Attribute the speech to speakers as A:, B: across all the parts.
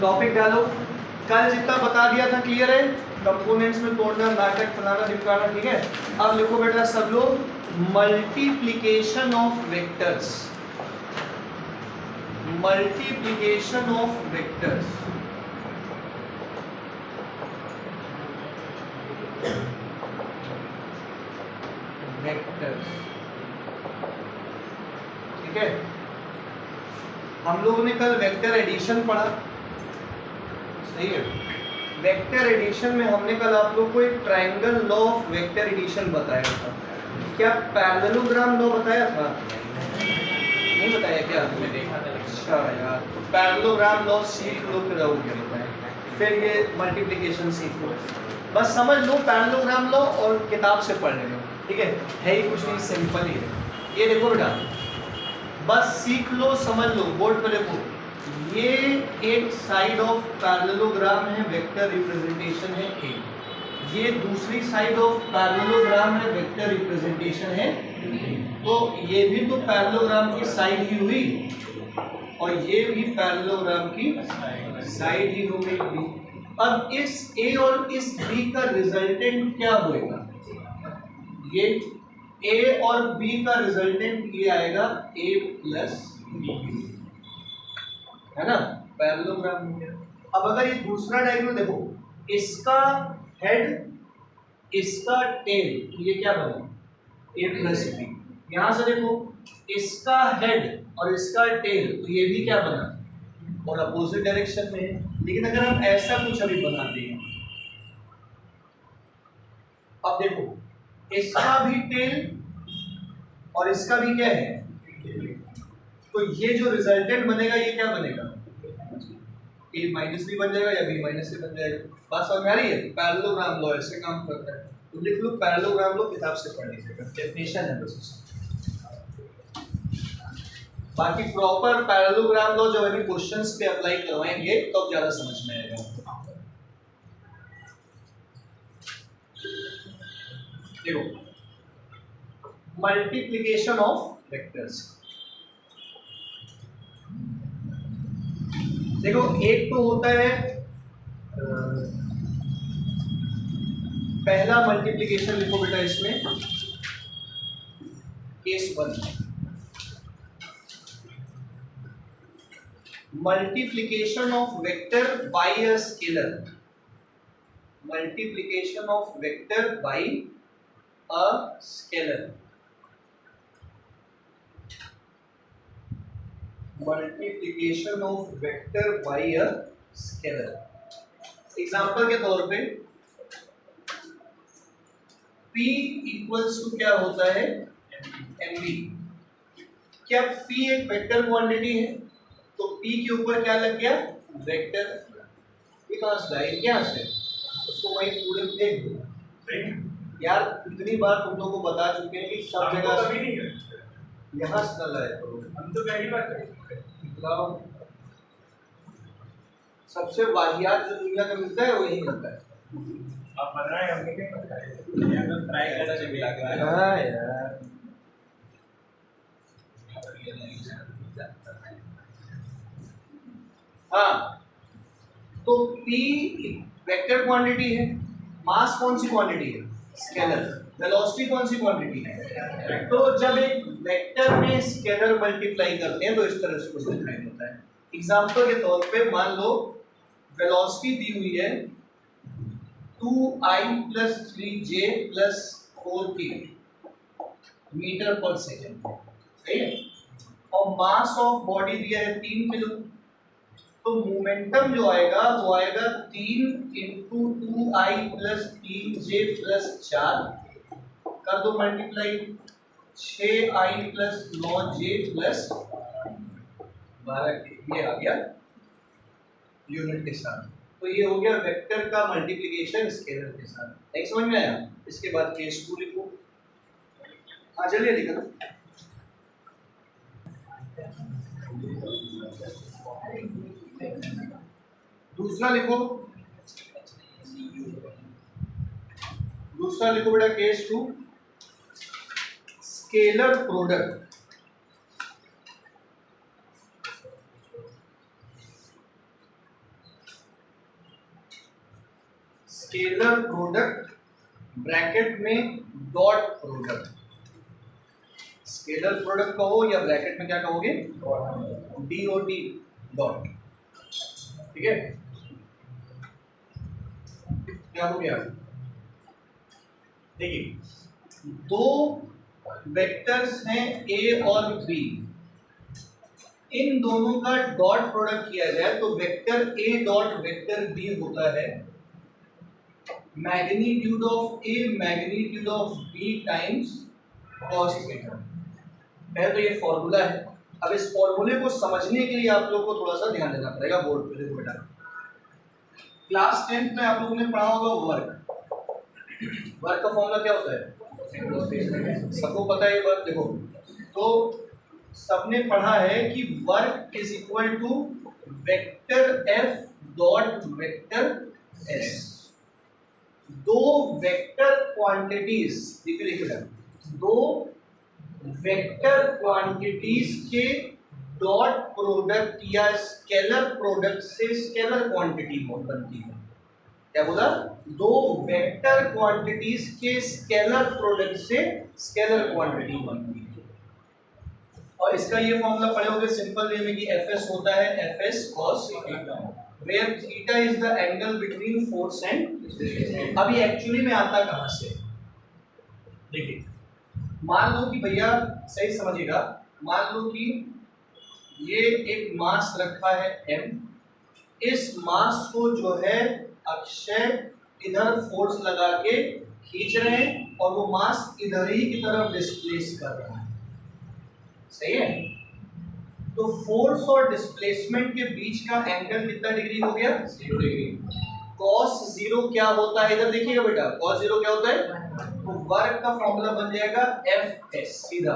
A: Topic डालो। कल जितना बता दिया था क्लियर है, कंपोनेंट्स में तोड़ना, नाटक फलाना ढिमकाना, ठीक है। अब लिखो बेटा सब लोग multiplication of vectors, multiplication of vectors. Vectors, ठीक है। हम लोगों ने कल वेक्टर एडिशन पढ़ा, सही है। वेक्टर एडिशन में हमने कल आप लोग को एक triangle law of vector addition बताया था। क्या पैरेललोग्राम लॉ बताया था? नहीं बताया क्या? अच्छा यार, तो पैरेललोग्राम लॉ सीख लो फिर और क्या बताएं, फिर ये मल्टीप्लिकेशन सीख लो। बस समझ लो पैरेललोग्राम लॉ और किताब से पढ़ लो, ठीक है ही कुछ नहीं, सिंपल ही है। ये देखो बेटा, बस सीख लो, समझ लो, बोर्ड पर देखो। ये एक साइड ऑफ पैरेललोग्राम है, वेक्टर रिप्रेजेंटेशन है ए। ये दूसरी साइड ऑफ पैरेललोग्राम है, वेक्टर रिप्रेजेंटेशन है। तो ये भी तो पैरेललोग्राम की साइड ही हुई और ये भी पैरेललोग्राम की साइड ही हो गई। अब इस ए और इस बी का रिजल्टेंट क्या होएगा? ये ए और बी का रिजल्टेंट ये आएगा ए प्लस बी, है ना, पैरेललोग्राम हो गया। अब अगर ये दूसरा डायग्राम देखो, इसका हेड इसका टेल, तो ये क्या बना? ए प्लस बी। यहां से देखो, इसका हेड और इसका टेल, तो ये भी क्या बना? और अपोजिट डायरेक्शन में है। लेकिन अगर हम ऐसा कुछ अभी बनाते हैं, अब देखो, इसका भी टेल और इसका भी क्या है? तो ये जो रिजल्टेंट बनेगा ये क्या बनेगा? ए माइनस बी बन जाएगा या बी माइनस सी बन जाएगा। बात समझ में आ रही है? पैरेललोग्राम लॉ ऐसे काम करता है। तो लिख लो पैरेललोग्राम लॉ, किताब से पढ़ लीजिएगा, डेफिनेशन है बस। बाकी प्रॉपर पैरेललोग्राम लॉ जब अभी क्वेश्चंस पे अप्लाई करवाएंगे तब तो ज्यादा समझ में आएगा। देखो, मल्टीप्लिकेशन ऑफ वेक्टर्स। देखो, एक तो होता है पहला मल्टीप्लिकेशन, लिखो बेटा इसमें case 1, multiplication of vector by a scalar, multiplication of vector by a scalar, multiplication of vector by a scalar. Example के तौर पे P इक्वल्स टू क्या होता है? mb। क्या P एक वेक्टर क्वांटिटी है? तो P के ऊपर क्या लग गया? वेक्टर। ये कहां से लाए? यहाँ से, उसको वहीं पूरे फेंक दो यार। इतनी बार तुम लोगों को बता चुके हैं कि सब जगह से यहाँ से न लाए करो। हम तो पहली बार लाओ, सबसे वाहियात जो दुनिया में मिलता है वही मिलता है। आप बन रहे हैं, हमने क्या पता है, तो ट्राई करना चाहिए मिला के। हां यार, हाँ, तो P वेक्टर क्वांटिटी है, मास कौन सी क्वांटिटी है? स्केलर। वेलोसिटी कौन सी क्वांटिटी है? तो जब एक वेक्टर में स्केलर मल्टीप्लाई करते हैं तो इस तरह से कुछ दिखाई देता है। एग्जांपल के तौर पे मान लो वेलोसिटी दी हुई है 2i + 3j + 4k मीटर पर सेकेंड, सही है। और मास ऑफ बॉडी दिया है 3 किलो। तो मोमेंटम जो आएगा वो आएगा 3 × 2i + 3j + 4, कर दो मल्टीप्लाई, 6i + 9j + 12k, ये आ गया यूनिट के साथ। तो ये हो गया वेक्टर का मल्टीप्लिकेशन स्केलर के साथ। नहीं समझ में आया? इसके बाद केस 2 लिखो। हाँ चलिए लिखो। दूसरा लिखो, दूसरा लिखो बेटा case 2, scalar product. Scalar product bracket में डॉट प्रोडक्ट, स्केलर प्रोडक्ट कहो या ब्रैकेट में क्या कहोगे, DOT डॉट, ठीक है। क्या हो गया, देखिए दो वेक्टर्स हैं A और B, इन दोनों का डॉट प्रोडक्ट किया जाए तो vector A dot vector B होता है magnitude of A magnitude of B times cos theta. पहले तो ये फॉर्मूला है। अब इस फॉर्मूले को समझने के लिए आप लोग को थोड़ा सा ध्यान देना पड़ेगा बोर्ड पे। देखो बेटा, क्लास 10th में आप लोगों ने पढ़ा होगा वर्क, वर्क का फॉर्मूला क्या होता है, सबको पता है ये वर्क। देखो तो सबने पढ़ा है कि work is equal to vector F dot vector S। दो वेक्टर क्वांटिटीज, देखिए दो वेक्टर क्वांटिटीज के डॉट प्रोडक्ट या स्केलर प्रोडक्ट से स्केलर क्वांटिटी बनती है। क्या बोला, दो वेक्टर क्वांटिटीज के स्केलर प्रोडक्ट से स्केलर क्वांटिटी बनती है। और इसका ये फॉर्मूला पढ़े होंगे सिंपल वे में कि Fs होता है Fs cos theta, where theta is the angle between force and. अब ये एक्चुअली में आता कहां से, देखिए मान लो कि भैया सही समझिएगा, मान लो कि ये एक मास रखा है M, इस मास को जो है अक्षय इधर फोर्स लगा के खींच रहे हैं और वो मास इधर ही की तरफ डिस्प्लेस कर रहा है, सही है। तो फोर्स और डिस्प्लेसमेंट के बीच का एंगल कितना डिग्री हो गया, 0 डिग्री। cos 0 क्या होता है, इधर देखिएगा बेटा, cos 0 क्या होता है, तो वर्क का फॉर्मूला बन जाएगा Fs, सीधा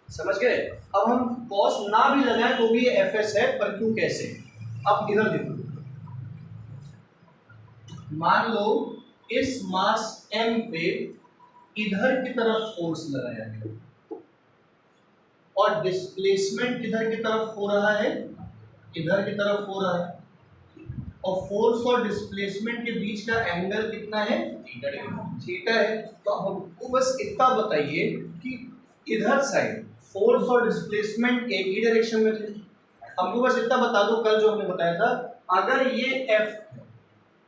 A: समझ गए। अब हम cos ना भी लगाएं तो भी ये Fs है, पर क्यों कैसे, अब इधर देखो, मान लो इस मास M पे इधर की तरफ फोर्स लगाया गया और डिस्प्लेसमेंट किधर की तरफ हो रहा है, इधर की तरफ हो रहा है, और फोर्स और डिस्प्लेसमेंट के बीच का एंगल कितना है, थीटा है। तो हमको बस इतना बताइए कि इधर साइड फोर्स और डिस्प्लेसमेंट एक ही डायरेक्शन में थे। हमको बस इतना बता दो, कल जो हमने बताया था, अगर ये F है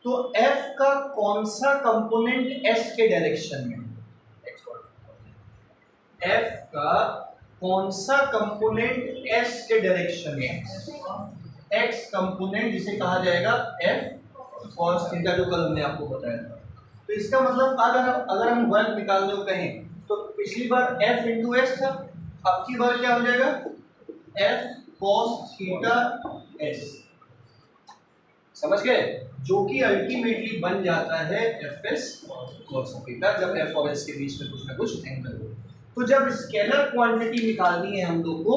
A: तो F का कौन सा कंपोनेंट S के डायरेक्शन में, F का कौन सा कंपोनेंट S के डायरेक्शन में, X कंपोनेंट जिसे कहा जाएगा F cos थीटा, जो कल हमने आपको बताया था। तो इसका मतलब अगर हम वर्क निकालने को कहें तो पिछली बार F इंटू S था, अब की बार क्या हो जाएगा, F cos थीटा S, समझ गए, जो कि अल्टीमेटली बन जाता है Fs cos थीटा, जब F और S के बीच में कुछ ना कुछ एंगल हो। तो जब स्केलर क्वांटिटी निकालनी है हम लोग को,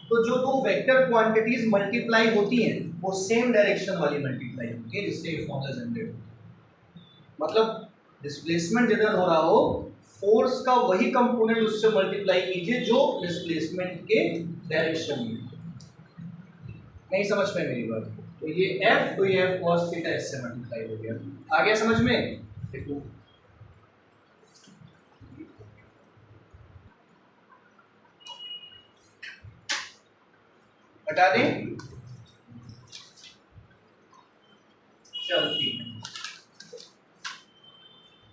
A: तो जो दो वेक्टर क्वांटिटीज मल्टीप्लाई होती हैं वो सेम डायरेक्शन वाली मल्टीप्लाई होती है, जिससे ये फॉर्मूला जनरेट होता है। मतलब डिस्प्लेसमेंट जिधर हो रहा हो, फोर्स का वही कंपोनेंट उससे मल्टीप्लाई कीजिए जो डिस्प्लेसमेंट के डायरेक्शन में। नहीं समझ में मेरी बात, तो ये F, तो ये F cos थीटा S से मल्टीप्लाई हो गया। आ गया समझ में, देखो हटा दें, चलो ठीक है।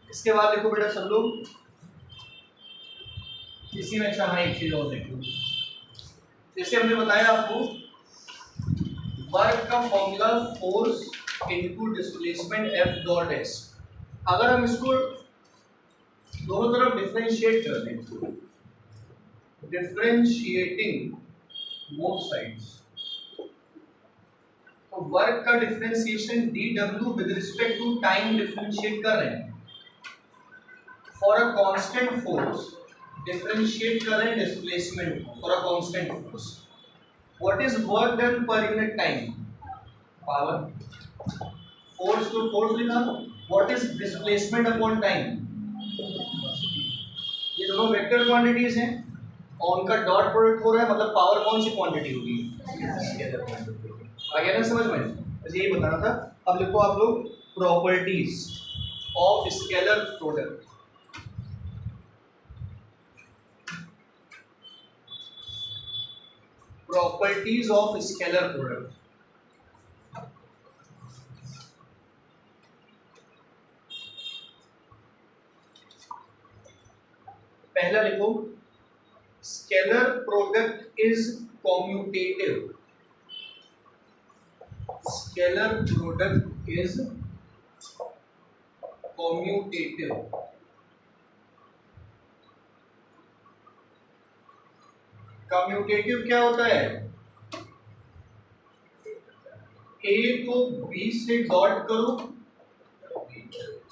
A: इसके बाद देखो बेटा सब लोग, इसी में अच्छा हाँ एक चीज और देखो, जैसे हमने बताया आपको वर्क का formula force into displacement F dot S। अगर हम इसको दोनों तरफ डिफरेंशिएट कर दें, डिफरेंशिएटिंग बोथ साइड्स, तो वर्क का differentiation dw with respect to time differentiate कर रहे हैं, for a constant force differentiate कर रहे हैं displacement for a constant force. What is work done per unit time, power, force to force लिखा, what is displacement upon time, ये दोनों vector quantities हैं और उनका डॉट प्रोडक्ट हो रहा है, मतलब पावर कौन सी क्वांटिटी होगी, आ गया ना समझ में। बस यही बताना था। अब लिखो आप लोग properties of scalar product. Properties of scalar product. पहला लिखो, scalar product is commutative. Scalar product is commutative. Commutative क्या होता है? ए को बी से डॉट करो,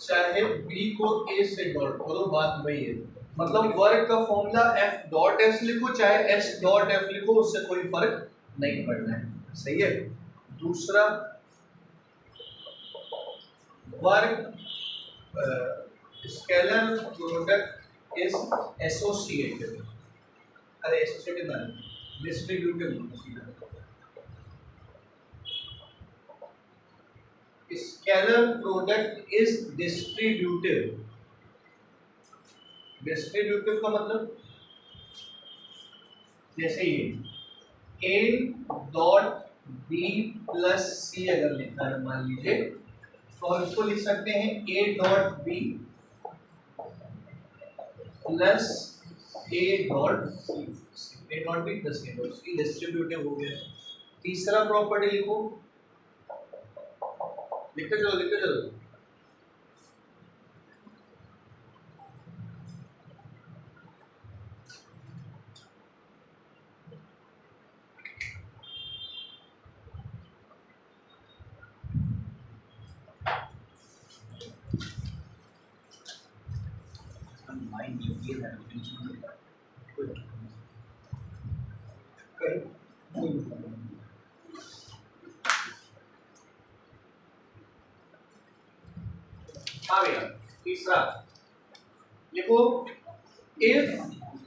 A: चाहे बी को ए से डॉट करो, बात वही है। मतलब वर्क का फॉर्मूला एफ डॉट एस लिखो चाहे एस डॉट एफ लिखो, उससे कोई फर्क नहीं पड़ना है। सही है। दूसरा, work scalar product is associated. अरे एसोसिएटेड ना, distributed. Scalar product is distributive. Distributive का मतलब जैसे ये ए डॉट बी प्लस सी अगर लिखा है मान लीजिए, तो हम इसको लिख सकते हैं A dot B plus A dot C. A dot B plus A dot C distributive हो गया। तीसरा प्रॉपर्टी लिखो, लिखते चलो लिखते चलो। हाँ भैया, तीसरा लिखो, if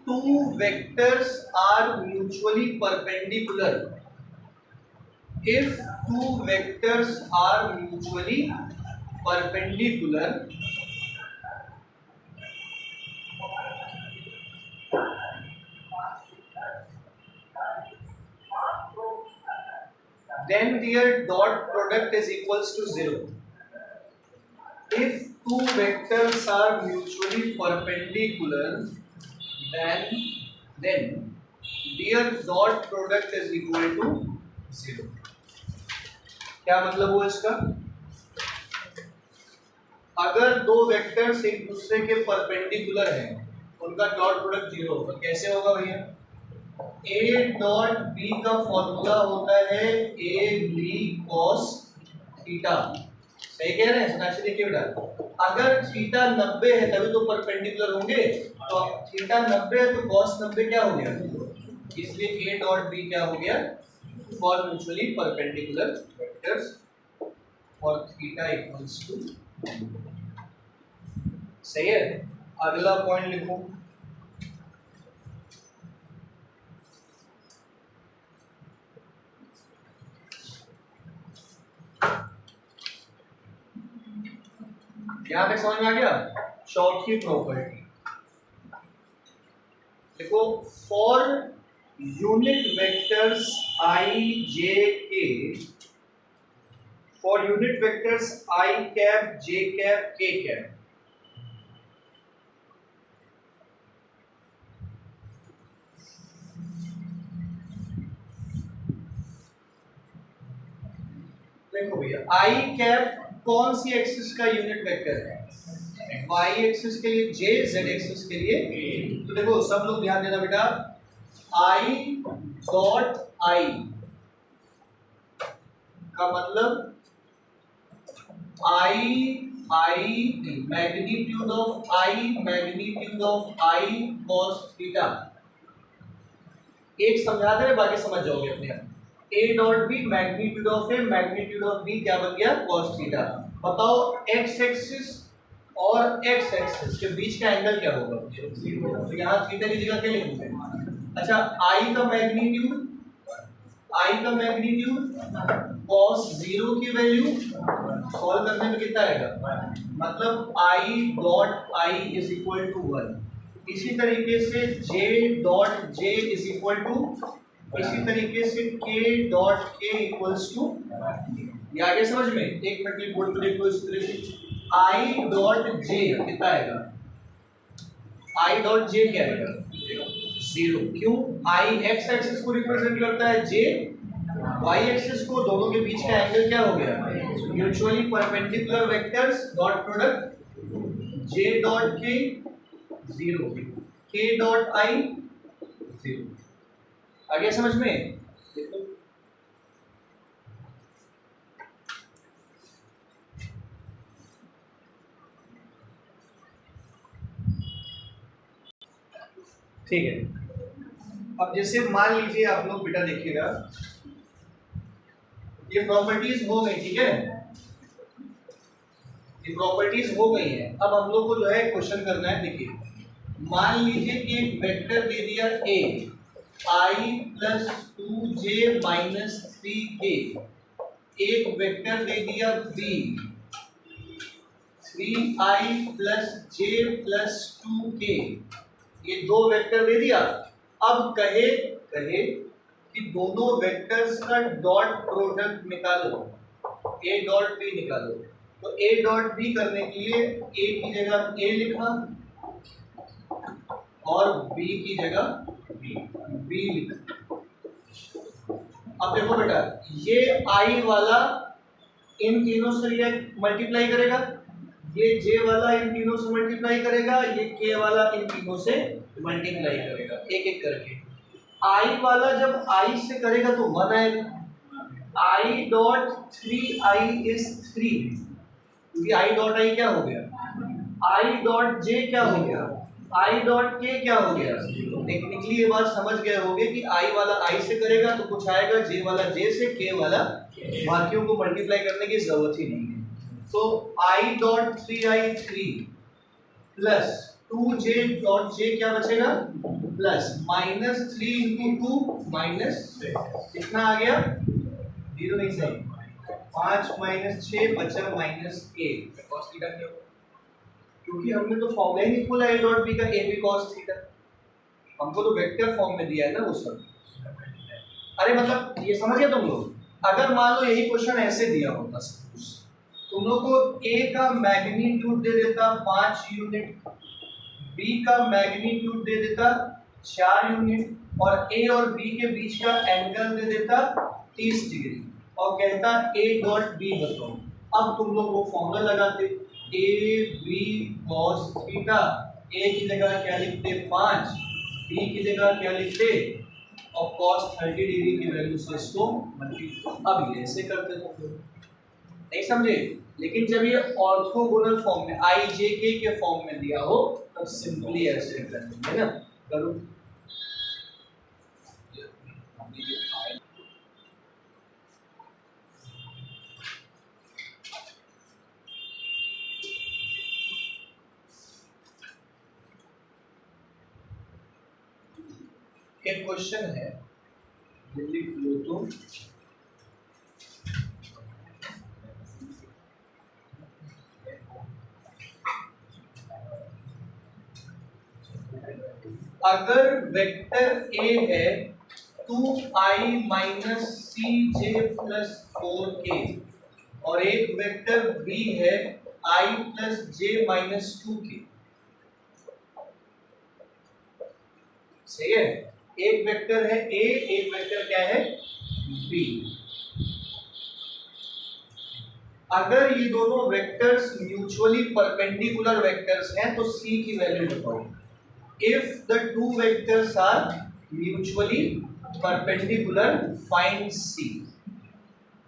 A: two vectors are mutually perpendicular. If two vectors are mutually perpendicular, then their dot product is equals to 0. If two vectors are mutually perpendicular, then their dot product is equal to 0. क्या मतलब हुआ इसका? अगर दो vectors एक दूसरे के perpendicular हैं, उनका डॉट प्रोडक्ट 0 होगा। कैसे होगा भैया? ए डॉट बी का फॉर्मूला होता है ए बी कॉस थीटा। सही कह रहे हैं सोनाक्षी? देखिए बेटा, अगर थीटा 90 है तभी तो परपेंडिकुलर होंगे, तो थीटा 90 है तो कॉस 90 क्या हो गया? इसलिए ए डॉट बी क्या हो गया? For mutually perpendicular vectors for theta equals to. सही है। अगला पॉइंट लिखो, यहाँ पे समझ में आ गया? चौथी प्रॉपर्टी देखो, फॉर यूनिट वेक्टर्स आई जे के, for unit vectors I cap J cap के कैप, देखो भैया आई कैप कौन सी एक्सिस का यूनिट वेक्टर है? वाई एक्सिस के लिए जे, जेड एक्सिस के लिए ए। तो देखो सब लोग ध्यान देना बेटा, आई डॉट आई का मतलब I magnitude of I cos theta. एक समझा दे, बाकी समझ जाओगे अपने आप। A dot B magnitude of A, magnitude of B क्या बन गया? Cos theta. बताओ एक्स एक्सिस और एक्स एक्सिस के बीच का एंगल क्या होगा? तो यहाँ थीटा की जगह क्या लिखोगे? अच्छा, आई का मैग्नीट्यूड आई का मैग्नीट्यूड cos 0 की वैल्यू सॉल्व करने में कितना आएगा, मतलब I dot I is equal to 1। इसी तरीके से j dot j is equal to, इसी तरीके से k dot k equals to, ये आगे समझ में। एक मिनट के बोर्ड पर देखो इस तरह से आई डॉट j कितना आएगा, आई डॉट j क्या आएगा 0। क्यों, आई एक्स एक्सिस को रिप्रेजेंट करता है, j y एक्सिस को, दोनों के बीच का एंगल क्या हो गया, mutually perpendicular vectors dot product j dot k 0, k dot i 0। आगे समझ में देखो, ठीक है। अब जैसे मान लीजिए आप लोग बेटा देखिएगा, ये प्रॉपर्टीज हो गई, ठीक है, ये प्रॉपर्टीज हो गई है। अब हम लोग को जो है क्वेश्चन करना है। देखिए मान लीजिए कि एक वेक्टर दे दिया a i plus 2j minus 3k, एक वेक्टर दे दिया b 3i plus j plus 2k, ये दो वेक्टर दे दिया। अब कहे कि दोनों वेक्टर्स का डॉट प्रोडक्ट निकालो, a डॉट b निकालो। तो a डॉट b करने के लिए a की जगह a लिखा और b की जगह b लिखा। अब देखो बेटा, ये i वाला इन तीनों से ये मल्टीप्लाई करेगा, ये j वाला इन तीनों से मल्टीप्लाई करेगा, ये k वाला इन तीनों से मल्टीप्लाई करेगा, एक एक करके। i वाला जब i से करेगा तो 1 आएगा, i डॉट 3i इज 3, क्योंकि i डॉट i क्या हो गया, i डॉट j क्या हो गया, i डॉट k क्या हो गया। टेक्निकली ये बात समझ गए होंगे कि i वाला i से करेगा तो कुछ आएगा, j वाला j से, k वाला, बाकियों को मल्टीप्लाई करने की जरूरत ही नहीं है। तो i dot 3i 3 plus 2j dot j क्या बचेगा, प्लस माइनस 3 इंटू 2 माइनस, कितना आ गया 0 नहीं सही, 5 माइनस 6 बचा माइनस 1, क्योंकि हमने तो फॉर्मूला ही नहीं खोला a डॉट b का, a b cos थीटा, हमको तो वेक्टर फॉर्म में दिया है ना वो सब। अरे मतलब ये समझ गए तुम लोग। अगर मान लो यही क्वेश्चन ऐसे दिया होता, तुम लोग को a का मैग्नीट्यूड दे देता 5 यूनिट, b का मैग्नीट्यूड दे देता 4 यूनिट, और a और b के बीच का एंगल दे देता 30 डिग्री, और कहता a डॉट b बताओ। अब तुम लोग वो फॉर्मूला लगाते, a b cos theta, a की जगह क्या लिखते 5, b की जगह क्या लिखते, और cos 30 डिग्री की वैल्यू से इसको मल्टीप्लाई। अब ये ऐसे करते तुम लोग, नहीं समझे। लेकिन जब ये ऑर्थोगोनल फॉर्म में i j k के फॉर्म में दिया हो तब सिंपली ऐसे करते हैं ना, करो। एक क्वेश्चन है, दिल्ली लो तो अगर वेक्टर a है 2i माइनस सी जे प्लस 4k, और एक वेक्टर b है i plus J minus 2k, सही है। एक वेक्टर है a, एक वेक्टर क्या है b। अगर ये दोनों वेक्टर्स म्यूचुअली परपेंडिकुलर वेक्टर्स हैं तो c की वैल्यू बताओ। If the two vectors are mutually perpendicular, find c।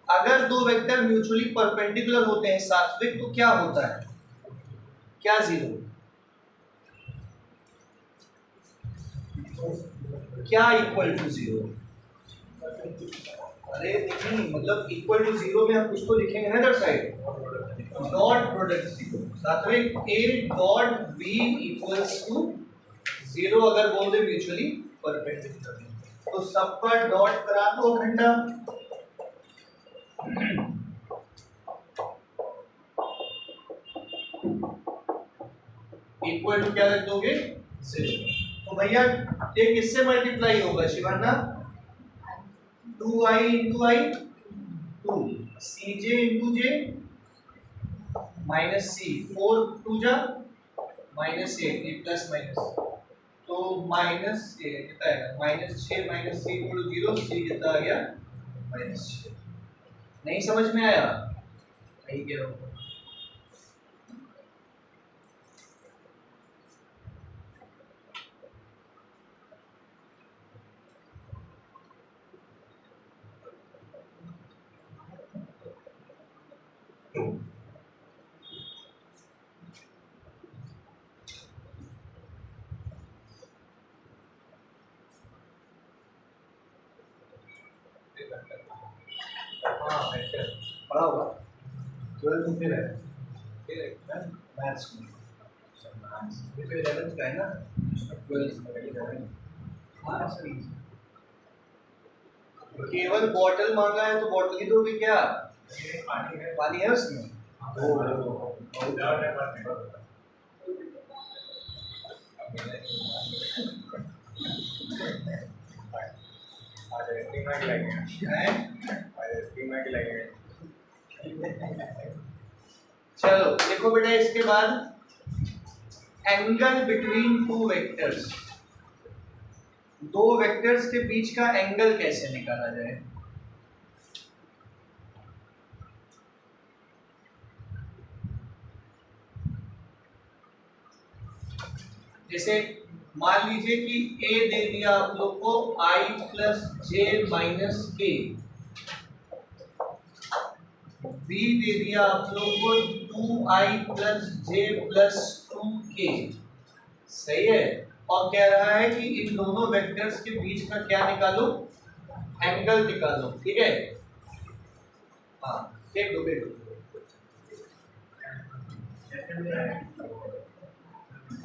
A: अगर दो वेक्टर म्यूचुअली परपेंडिकुलर होते हैं सात्विक तो क्या होता है, क्या 0, क्या इक्वल टू 0। अरे नहीं, मतलब इक्वल टू 0 में हम कुछ तो लिखेंगे ना इधर side, dot product 0, Satvik a dot b equals to 0 अगर बोल दे म्यूचुअली परपेंडिकुलर। तो सब पर डॉट करा दो घंटा। इक्वल टू क्या रख दोगे? 0। तो भैया ये किससे मल्टीप्लाई होगा Shivana? 2i into I 2 cj into J minus C 4 टू जा माइनस 8 ये प्लस माइनस तो माइनस कितना है minus 6 minus C equal to 0 C कितना आ गया माइनस 6। नहीं समझ में आया? नहीं कह रहा हूँ। हाँ पढ़ा होगा 12th में फिर है मैथ्स में ये तो 11th का है ना 12th में हाँ सही। केवल बॉटल मांगा है तो बॉटल ही दोगे क्या? पानी है उसमें? चलो देखो बेटा इसके बाद एंगल बिटवीन टू वेक्टर्स, दो वेक्टर्स के बीच का एंगल कैसे निकाला जाए? जैसे मान लीजिए कि a दे दिया आप लोग को i प्लस जे माइनस के, b दे दिया आप लोग को 2i प्लस जे प्लस 2k। सही है। और कह रहा है कि इन दोनों वेक्टर्स के बीच का क्या निकालो? एंगल निकालो। ठीक है। हाँ देख दो बेटो।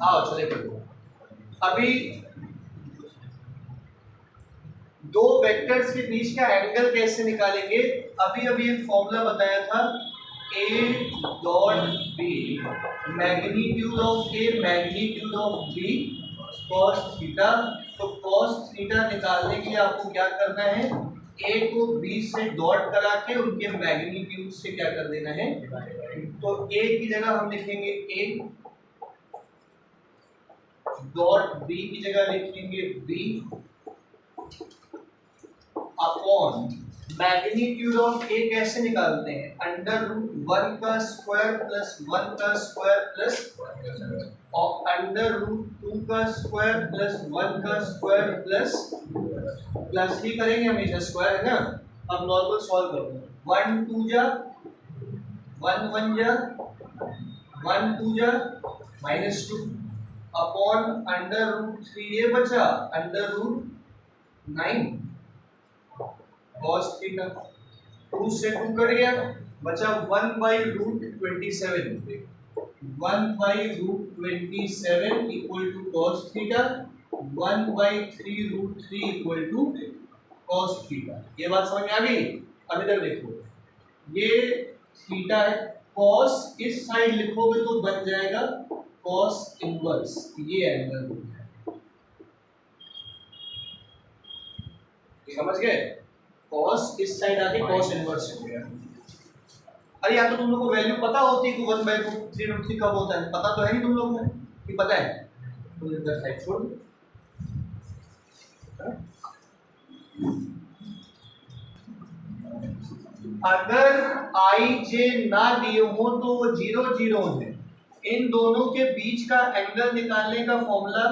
A: आओ चले बेटो। अभी दो वेक्टर्स के बीच का एंगल कैसे निकालेंगे? अभी अभी एक फॉर्मूला बताया था a dot b magnitude of a magnitude of b cos theta. तो cos थीटा निकालने के लिए आपको क्या करना है? a को b से डॉट करा के उनके मैग्नीट्यूड से क्या कर देना है? तो a की जगह हम लिखेंगे a डॉट b की जगह लिखेंगे b upon magnitude of a कैसे निकालते हैं? अंडर रूट 1 का स्क्वायर प्लस 1 का स्क्वायर प्लस और अंडर रूट 2 का स्क्वायर प्लस 1 का स्क्वायर प्लस ही करेंगे हमेशा, स्क्वायर है ना। अब नॉर्मल सॉल्व करो। 1 2 जा 1 1 जा 1 2 जा -2 अपॉन अंडर रूट 3 ये बचा अंडर रूट 9 cos थीटा। 2 से 2 कट गया बचा 1 by root 27 1 by root 27 equal to cos theta 1 by 3 root 3 equal to cos theta. ये बात समझ में आ गई? अब इधर देखो ये थीटा है, cos इस साइड लिखोगे तो बन जाएगा cos इनवर्स, ये एंगल होता है। समझ गए? cos इस साइड आके cos इनवर्स हो गया। अरे या तो तुम लोग को वैल्यू पता होती कि 1 बाई 3 रूट 3 कब होता है, पता तो है नहीं तुम लोग को कि पता है, तो इधर साइड छोड़ दो। अगर i j ना दिए हो तो वो 0 0 है। इन दोनों के बीच का एंगल निकालने का formula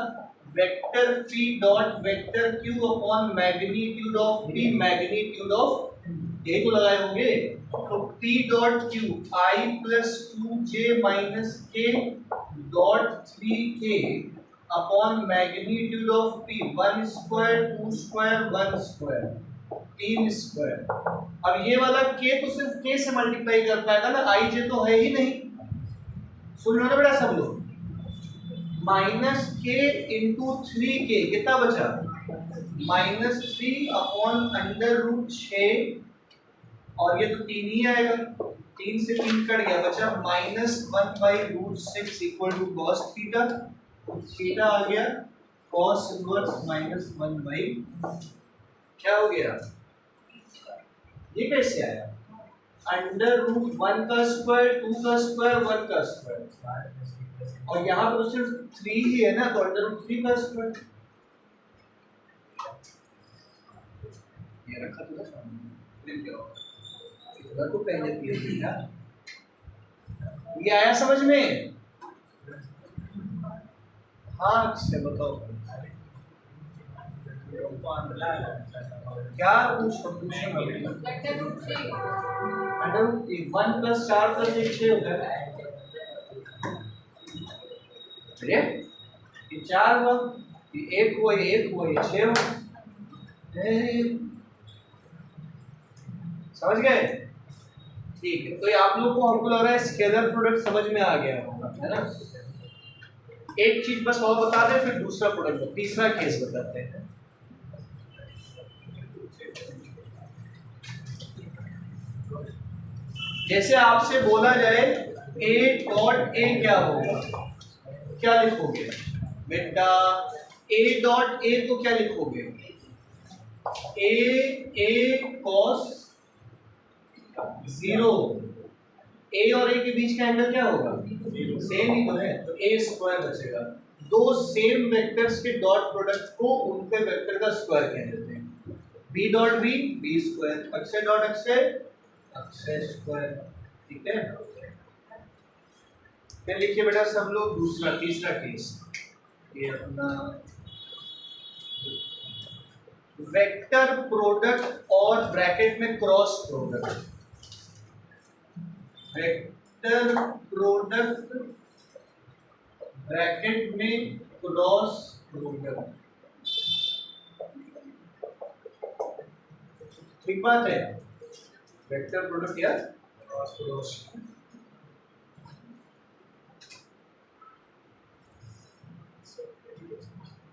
A: vector p dot vector q upon magnitude of p magnitude of, यही तो लगाए होंगे। तो p dot q i plus 2j minus k dot 3k upon magnitude of p 1 square 2 square 1 square 3 square. अब ये वाला k तो सिर्फ k से मल्टीप्लाई कर पाएगा ना, i j तो है ही नहीं। सुन लो ना बेटा सब लोग, माइनस के इंटू 3k कितना बचा -3/√6 और ये तो 3 ही आएगा, 3 से 3 कट गया, बचा -1/√6 equal to cos theta, theta आ गया cos इनवर्स -1 क्या हो गया, ये कैसे आया, √1 का स्क्वायर, 2 का स्क्वायर, 1 का स्क्वायर, और यहाँ तो सिर्फ 3 ही है ना, तो √3 का स्क्वायर ये रखा था सामने, इधर को पहले दिया था, ये आया समझ में? हाँ से बताओ क्या पूछ √1 + 4 + 1 6 होता है, ये 4 हुआ, ये 1 हुआ, ये 1 हुआ, ये 6 हुआ, समझ गए? ठीक है, तो ये आप लोग को, हमको लग रहा है स्केलर प्रोडक्ट समझ में आ गया होगा, है ना? एक चीज बस और बता दें, फिर दूसरा प्रोडक्ट, तीसरा केस बताते हैं। जैसे आपसे बोला जाए A.A क्या होगा, क्या लिखोगे बेटा? A.A तो क्या लिखोगे? A cos 0, A और A के बीच का एंगल क्या होगा? सेम ही तो है, तो A स्क्वायर बचेगा। दो सेम वेक्टर्स के डॉट प्रोडक्ट को उनके वेक्टर का स्क्वायर कह देते हैं। B dot B, B square, Akshay dot Akshay, Akshay square, ठीक है? फिर लिखिए बेटा सब लोग दूसरा, तीसरा केस, ये अपना वेक्टर प्रोडक्ट और ब्रैकेट में cross product, vector product bracket में क्रॉस प्रोडक्ट, ठीक बात है? वेक्टर प्रोडक्ट या क्रॉस,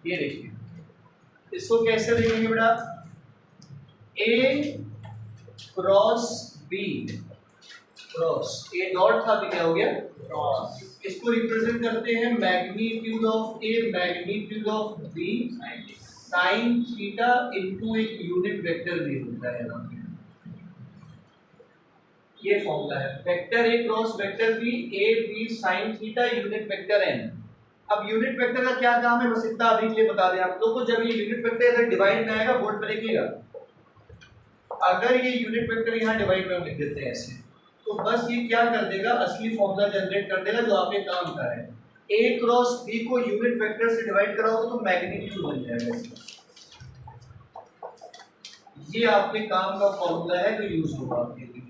A: ये देखिए इसको कैसे देखेंगे बेटा? A cross B cross, A dot था, अभी क्या हो गया? क्रॉस। इसको रिप्रेजेंट करते हैं magnitude of A magnitude of B sine theta into एक यूनिट वेक्टर भी होता है, ये फॉर्मूला है। Vector A cross vector B, A B sine theta unit vector n। अब यूनिट वेक्टर का क्या काम है, बस इतना अभी के लिए बता दें आप लोग को। जब ये यूनिट वेक्टर इधर डिवाइड में आएगा, बोर्ड पर लिखिएगा, अगर ये यूनिट वेक्टर यहाँ डिवाइड में लिख देते हैं ऐसे, तो बस ये क्या कर देगा, असली फॉर्मूला जनरेट कर देगा जो आपने काम करा है। A क्रॉस B को यूनिट वेक्टर से डिवाइड कराओगे तो मैग्नीट्यूड बन जाएगा। ये आपके काम का फॉर्मूला है जो यूज होगा आपके लिए।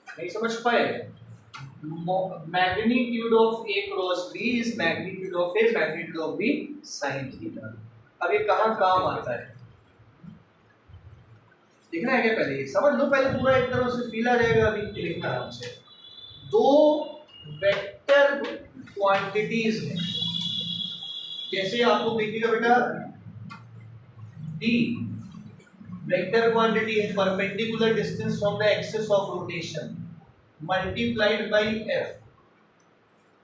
A: नहीं समझ पाए? Magnitude of A cross B is magnitude of A magnitude of B sin theta. अब ये कहाँ काम आता है देखना है क्या? पहले ये समझ लो, पहले पूरा एक तरह से फील आ जाएगा, अभी लिखना आराम से। दो वेक्टर क्वांटिटीज हैं, जैसे आप लोग देखिएगा बेटा, D वेक्टर क्वांटिटी है, perpendicular distance from the axis of rotation multiplied by F,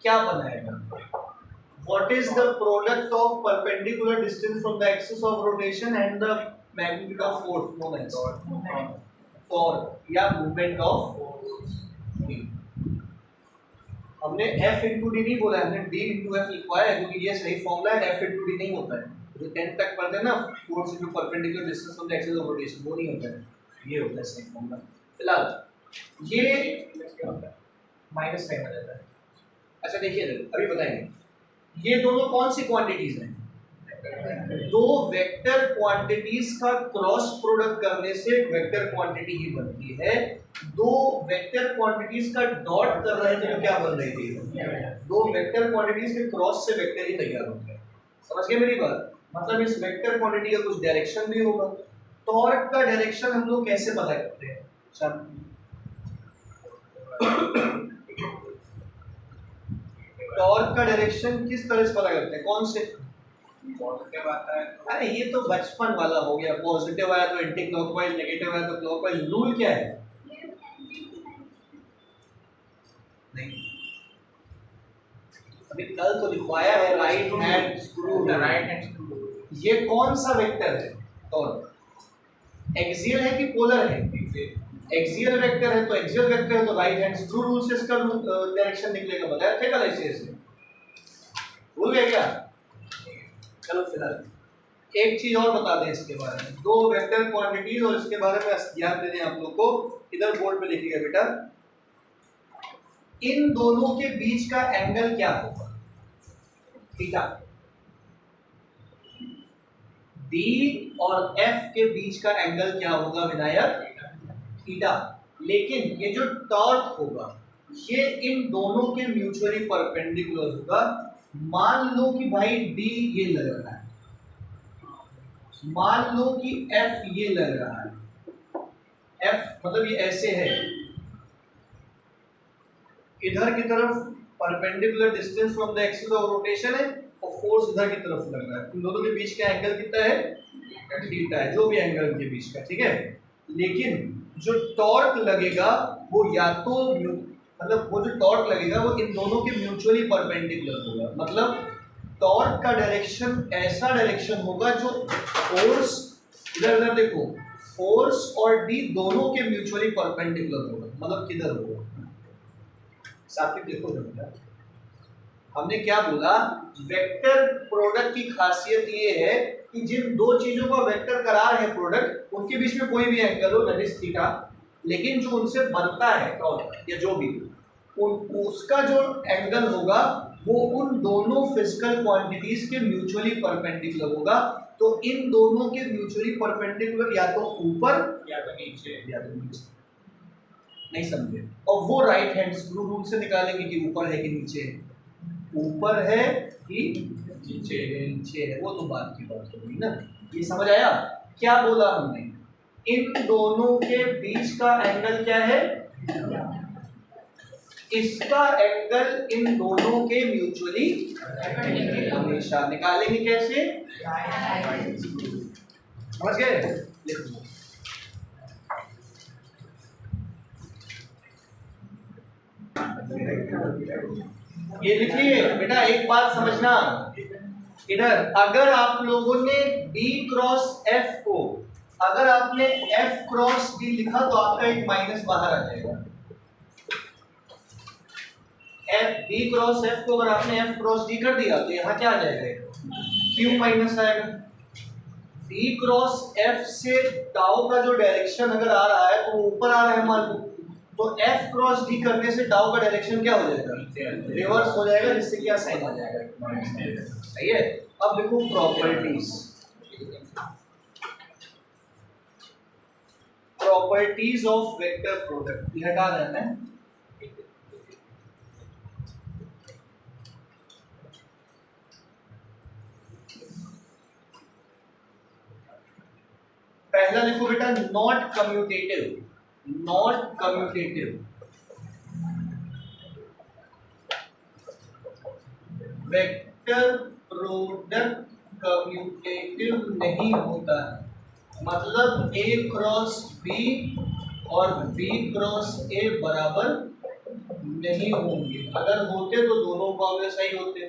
A: क्या बनाएगा? What is the product of perpendicular distance from the axis of rotation and the magnitude of force moments or या movement of D? हमने F into D नहीं बोला, हमने D into F लिखवाया है, क्योंकि ये सही फॉर्मूला है। F into D नहीं होता है, जो 10 तक पढ़ते हैं ना, force into perpendicular distance from the axis of rotation, वो नहीं होता है, ये होता है सही फॉर्मूला। फिलहाल ये माइनस साइन आ जाता है। अच्छा देखिए अभी बताएंगे, ये दोनों कौन सी क्वांटिटीज हैं? दो वेक्टर क्वांटिटीज का क्रॉस प्रोडक्ट करने से वेक्टर क्वांटिटी ही बनती है। दो वेक्टर क्वांटिटीज का डॉट कर रहे थे तो क्या बन रही थी? दो वेक्टर क्वांटिटीज के क्रॉस से वेक्टर ही तैयार होते हैं। समझ गए मेरी बात? मतलब इस वेक्टर क्वांटिटी का कुछ डायरेक्शन भी होगा। टॉर्क का डायरेक्शन हम लोग कैसे पता करते हैं? टॉर्क का डायरेक्शन किस तरह से पता करते हैं? कौन से
B: पॉजिटिव आता है तो
A: अरे ये तो बचपन वाला हो गया, पॉजिटिव आया तो एंटी क्लॉकवाइज, नेगेटिव आया तो क्लॉकवाइज। रूल क्या है? नहीं, अभी कल तो लिखवाया है right hand screw.
B: Right hand screw.
A: ये कौन सा वेक्टर है? और एक्सियल है कि पोलर है? एक्सियल वेक्टर है, तो एक्सियल वेक्टर है तो राइट हैंड स्क्रू रूल से इसका डायरेक्शन निकलेगा। बताया थे कल ऐसे भूल गए क्या? चलो फिलहाल एक चीज और बता दें इसके बारे में, दो वेक्टर क्वांटिटीज और इसके बारे में ध्यान दे दें आप लोग को। इधर बोर्ड पे लिखिएगा बेटा, इन दोनों के बीच का एंगल क्या होगा? थीटा। डी और एफ के बीच का एंगल क्या होगा विनायक? थीटा। लेकिन ये जो टॉर्क होगा ये इन दोनों के म्यूचुअली परपेंडिकुलर होगा। मान लो कि भाई डी ये लग रहा है, मान लो कि एफ ये लग रहा है, एफ मतलब ये ऐसे है, इधर की तरफ perpendicular distance from the axis of rotation है और फोर्स इधर की तरफ लग रहा है। इन दोनों के बीच का एंगल कितना है? थीटा है, जो भी एंगल इनके बीच का, ठीक है। लेकिन जो टॉर्क लगेगा वो या तो मतलब वो जो टॉर्क लगेगा वो इन दोनों के म्यूचुअली परपेंडिकुलर होगा। मतलब टॉर्क का डायरेक्शन ऐसा डायरेक्शन होगा जो फोर्स, इधर इधर देखो, फोर्स और डी दोनों के म्यूचुअली परपेंडिकुलर होगा। मतलब किधर होगा? साथ देखो जरा, हमने क्या बोला? वेक्टर प्रोडक्ट की खासियत ये है कि जिन दो चीजों का वेक्टर करार है प्रोडक्ट, उनके बीच में कोई भी एंगल हो दैट इज थीटा, लेकिन जो उनसे बनता है टॉर्क या जो भी उसका जो एंगल होगा वो उन दोनों फिजिकल क्वांटिटीज के म्यूचुअली परपेंडिकुलर होगा। तो इन दोनों के म्यूचुअली परपेंडिकुलर या तो ऊपर
B: या तो नीचे,
A: या तो नीचे। नहीं समझे? और वो राइट हैंड स्क्रू रूल से निकालेंगे कि ऊपर है कि नीचे है, ऊपर है कि नीचे है, नीचे है, वो तो बात की बात होगी ना। ये समझ आया? क्या बोला हमने? इन दोनों के बीच का एंगल क्या है? इसका एंगल इन दोनों के म्यूचुअली हमेशा निकालेंगे कैसे? समझ गए? लिखो, ये लिखिए बेटा, एक बात समझना इधर, अगर आप लोगों ने D क्रॉस F को, अगर आपने F क्रॉस D लिखा तो आपका एक माइनस बाहर आ जाएगा। D क्रॉस F को अगर आपने F क्रॉस D कर दिया तो यहाँ क्या आ जाएगा? Q माइनस आएगा। D क्रॉस F से टाउ का जो डायरेक्शन अगर आ रहा है तो वो ऊपर आ रहा है मान लो, तो F क्रॉस D करने से टाउ का डायरेक्शन क्या हो जाएगा? रिवर्स हो जाएगा, जिससे क्या साइन आ जाएगा। सही है? अब देखो properties, properties of vector product, ये हटा देना है। पहला लिखो बेटा, not commutative, not commutative. Vector product commutative नहीं होता है, मतलब A क्रॉस B और B क्रॉस A बराबर नहीं होंगे। अगर होते तो दोनों मामले सही होते।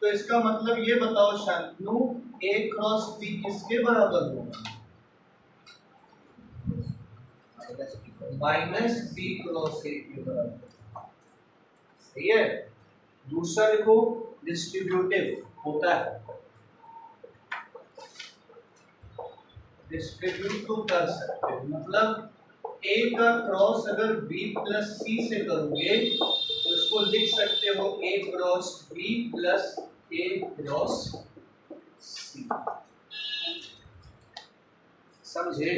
A: तो इसका मतलब ये बताओ शांतनु, A क्रॉस B किसके बराबर होगा? माइनस B क्रॉस A के बराबर। सही है? दूसरा लिखो, डिस्ट्रीब्यूटिव होता है, डिस्ट्रीब्यूट तो कर सकते हो, मतलब A का क्रॉस अगर B प्लस C से करोगे तो इसको लिख सकते हो A cross B plus A cross C। समझे?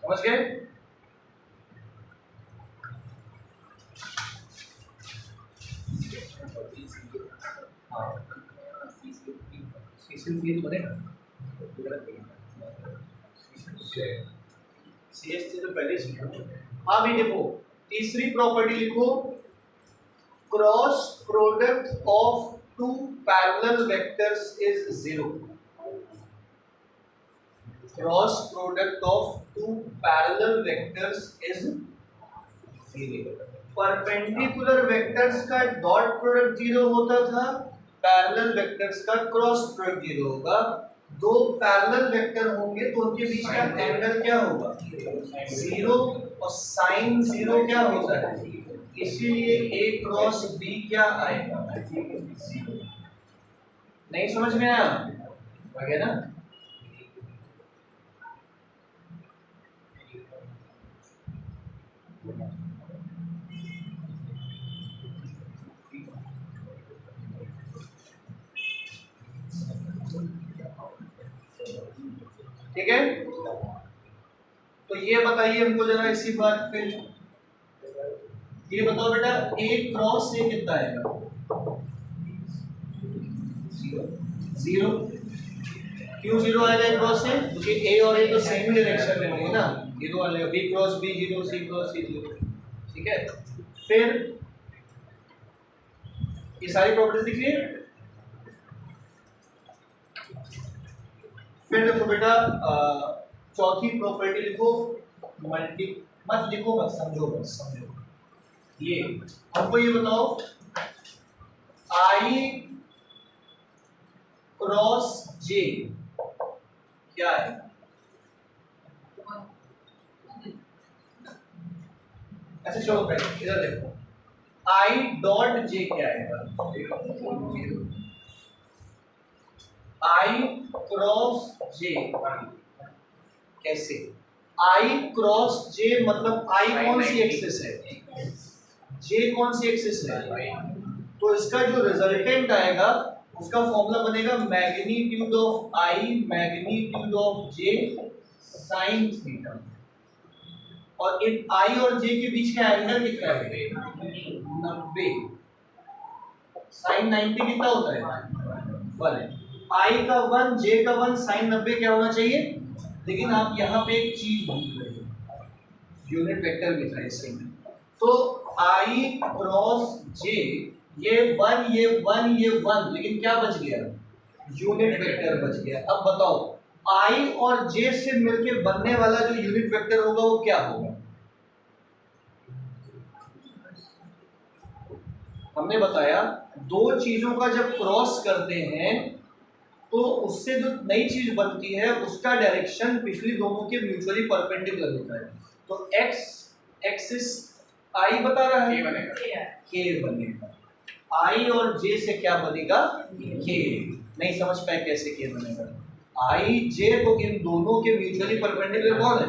A: समझ गए? हाँ भी देखो, तीसरी प्रॉपर्टी लिखो, cross product of two parallel vectors is zero. Cross product of two parallel vectors is zero. Perpendicular vectors का डॉट प्रोडक्ट जीरो होता था, पैरेलल वेक्टर्स का क्रॉस प्रोडक्ट जीरो होगा। दो पैरेलल वेक्टर होंगे तो उनके बीच का एंगल क्या होगा? जीरो, और साइन जीरो क्या होता है? इसीलिए ए क्रॉस बी क्या आएगा? नहीं समझ में आया? आ गया ना? ठीक है, तो ये बताइए हमको जरा इसी बात पे, ये बताओ बेटा ए क्रॉस ए कितना आएगा? जीरो। क्यों जीरो आएगा ए क्रॉस से? क्योंकि ए और ए तो सेम डायरेक्शन में होंगे ना, जीरो आ जाएगा। बी क्रॉस बी जीरो, सी क्रॉस सी जीरो। ठीक है, फिर ये सारी प्रॉपर्टीज दिख रही है। फिर देखो बेटा चौथी प्रॉपर्टी लिखो, मल्टी, मत लिखो मत, समझो बस, समझो। ये हमको ये बताओ, आई क्रॉस जे क्या है? अच्छा चलो पहले इधर देखो, आई डॉट जे क्या है? आई क्रॉस जे कैसे? आई क्रॉस जे मतलब आई कौन सी एक्सिस है? जे कौन सी एक्सिस है? तो इसका जो रिजल्टेंट आएगा उसका फॉर्मूला बनेगा magnitude of I magnitude of J sine theta. और इन आई और जे के बीच का एंगल कितना है? 90। साइन 90 कितना होता है? 1। आई का 1 जे का 1 साइन 90 क्या होना चाहिए? लेकिन आप यहाँ पे एक चीज भूल रहे हो, यूनिट वेक्टर लिखा है इसमें। तो आई क्रॉस जे ये 1 ये 1 ये 1, लेकिन क्या बच गया? यूनिट वेक्टर बच गया। अब बताओ आई और जे से मिलके बनने वाला जो यूनिट वेक्टर होगा वो क्या होगा? हमने बताया दो चीजों का जब क्रॉस करते हैं तो उससे जो नई चीज बनती है उसका डायरेक्शन पिछली दोनों के म्यूचुअली परपेंडिकुलर होता है। तो एक्स एक्सिस आई बता रहा है, के बनेगा। आई और जे से क्या बनेगा? के। नहीं समझ पाए कैसे के बनेगा? आई जे तो इन दोनों के म्यूचुअली परपेंडिकुलर कौन है?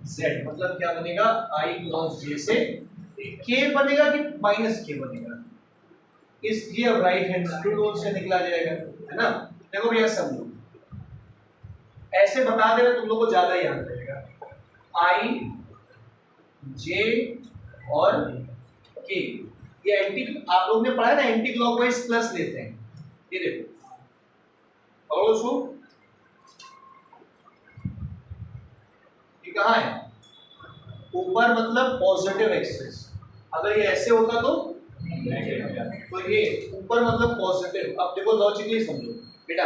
A: जेड। मतलब क्या बनेगा? आई क्रॉस जे से के बनेगा कि माइनस के बनेगा? इसलिए अब राइट हैंड रूल से निकला जाएगा, है ना? देखो भैया समझो, ऐसे बता दे रहे तुम लोग को ज्यादा याद रहेगा। आई जे और के, ये एंटी, आप लोग ने पढ़ा है ना एंटी क्लॉकवाइज प्लस लेते हैं। ये देखो और उसको ये कहाँ है? ऊपर मतलब पॉजिटिव एक्सिस। अगर ये ऐसे होता तो ये ऊपर मतलब पॉजिटिव। अब देखो लॉजिकली समझो बेटा,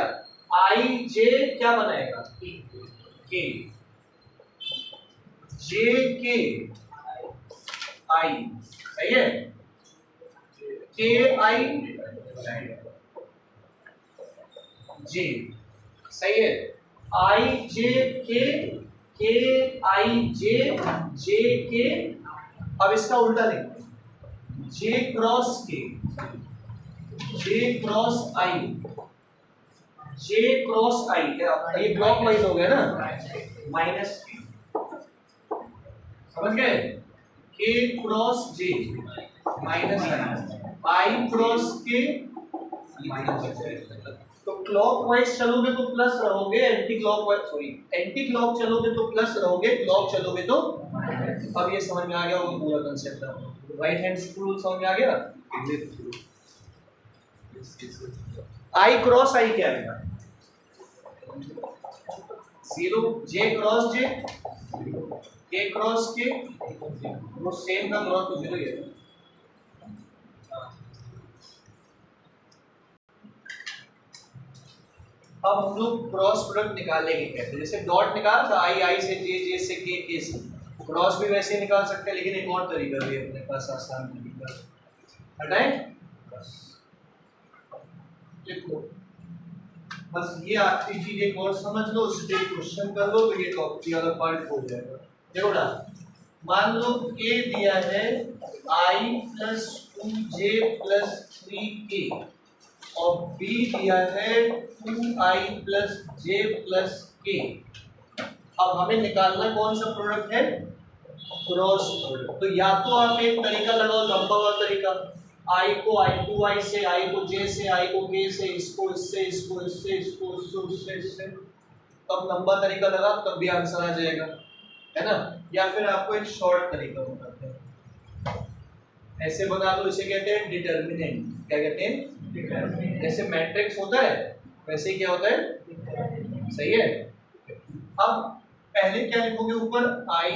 A: आई जे क्या बनाएगा? के। जे के आई, सही है? के आई जे, सही है? आई जे के आई जे जे के। अब इसका उल्टा लिखते हैं, जे क्रॉस के, जे क्रॉस आई, जे क्रॉस आई। ये क्लॉकवाइज हो गया ना, माइनस के, समझ गए? के क्रॉस जे माइनस आई क्रॉस के माइनस। तो क्लॉकवाइज चलोगे तो प्लस रहोगे, anti clockwise sorry anti clock चलोगे तो प्लस रहोगे, क्लॉक चलोगे तो। अब ये समझ में आ गया होगा पूरा कंसेप्ट? राइट हैंड रूल समझ में आ गया? आई क्रॉस आई क्या है? 0। जे क्रॉस जे के क्रॉस के वो सेम का क्रॉस तो जीरो ही है। अब हम लोग क्रॉस प्रोडक्ट निकालेंगे कैसे, जैसे डॉट निकाल था आई से जे से के से, क्रॉस भी वैसे निकाल सकते हैं, लेकिन एक और तरीका भी है अपने पास आसान तरीका। हटाएं बस, लिखो बस, ये आपकी चीज एक और समझ लो, उस पर क्वेश्चन कर लो तो ये टॉपिक वाला पार्ट हो जाएगा। देखो ना, मान लो a दिया है i plus 2j plus 3k और b दिया है 2i plus j plus k। अब हमें निकालना कौन सा प्रोडक्ट है, क्रॉस प्रोडक्ट। तो या तो आप एक तरीका लगाओ लंबा वाला तरीका, i को i2i से, i को j से, i को k से, इसको इससे, इसको इससे, इसको उससे, इससे, तब लंबा तरीका लगा तब भी आंसर आ जाएगा, है ना। या फिर आपको एक शॉर्ट तरीका बताते हैं, ऐसे बना लो, इसे कहते हैं डिटर्मिनेंट। क्या कहते हैं, जैसे मैट्रिक्स होता है वैसे ही क्या होता है, सही है। अब पहले क्या लिखोगे ऊपर, i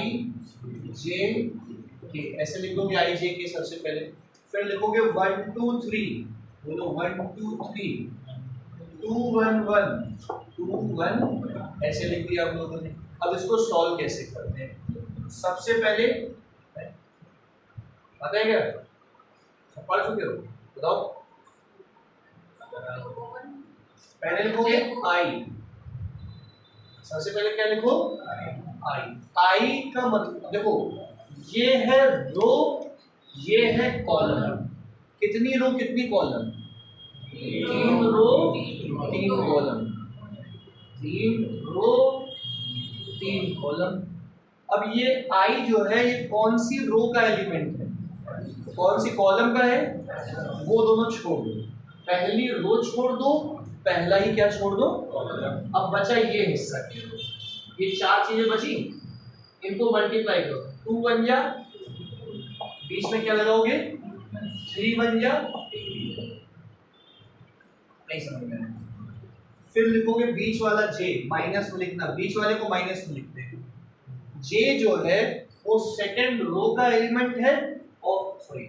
A: j k, ऐसे लिखोगे i j k सबसे पहले, फिर लिखोगे 1 2 3, बोलो 1 2 3, 2 1 1 2 1, ऐसे लिख दिया आप लोगों ने। अब इसको सॉल्व कैसे करते हैं, सबसे पहले पता है क्या, सब पढ़ चुके हो, बताओ। पहले लिखोगे i, सबसे पहले क्या लिखो, i का मतलब देखो, ये है रो, ये है कॉलम। कितनी रो कितनी कॉलम, 3 रो 3 कॉलम, 3 रो 3 कॉलम। अब ये i जो है ये कौन सी रो का एलिमेंट है, कौन सी कॉलम का है, वो दोनों छोड़ दो, पहली रो छोड़ दो, पहला ही क्या छोड़ दो। अब बचा ये हिस्सा, ये 4 चीजें बची, इनको मल्टीप्लाई करो, 2 बन जा, बीच में क्या लगाओगे, 3 बन जा, नहीं समझ में आया। फिर लिखोगे बीच वाला j, माइनस में लिखना, बीच वाले को माइनस में लिखते हैं। j जो है वो सेकंड रो का एलिमेंट है, और सॉरी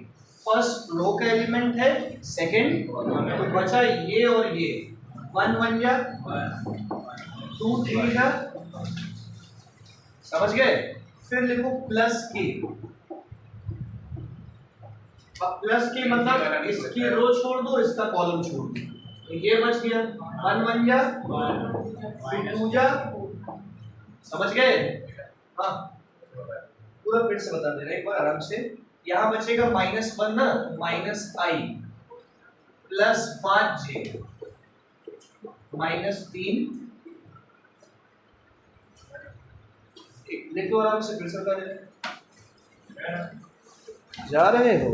A: फर्स्ट रो का एलिमेंट है, सेकंड, तो बचा ये और ये, 1 बन जा, 2 3 जा, समझ गए। फिर लिखो प्लस के, अब प्लस के मतलब इसकी रो छोड़ दो, इसका कॉलम छोड़ दो, तो ये बच गया, 1 बन जा, 2 जा, समझ गए। हाँ पूरा फिर से बता दे रहे एक बार आराम से। यहाँ बचेगा -1 ना, -i प्लस 5j -3, लिखो आराम से, फिर से बता दे रहे, जा रहे हो।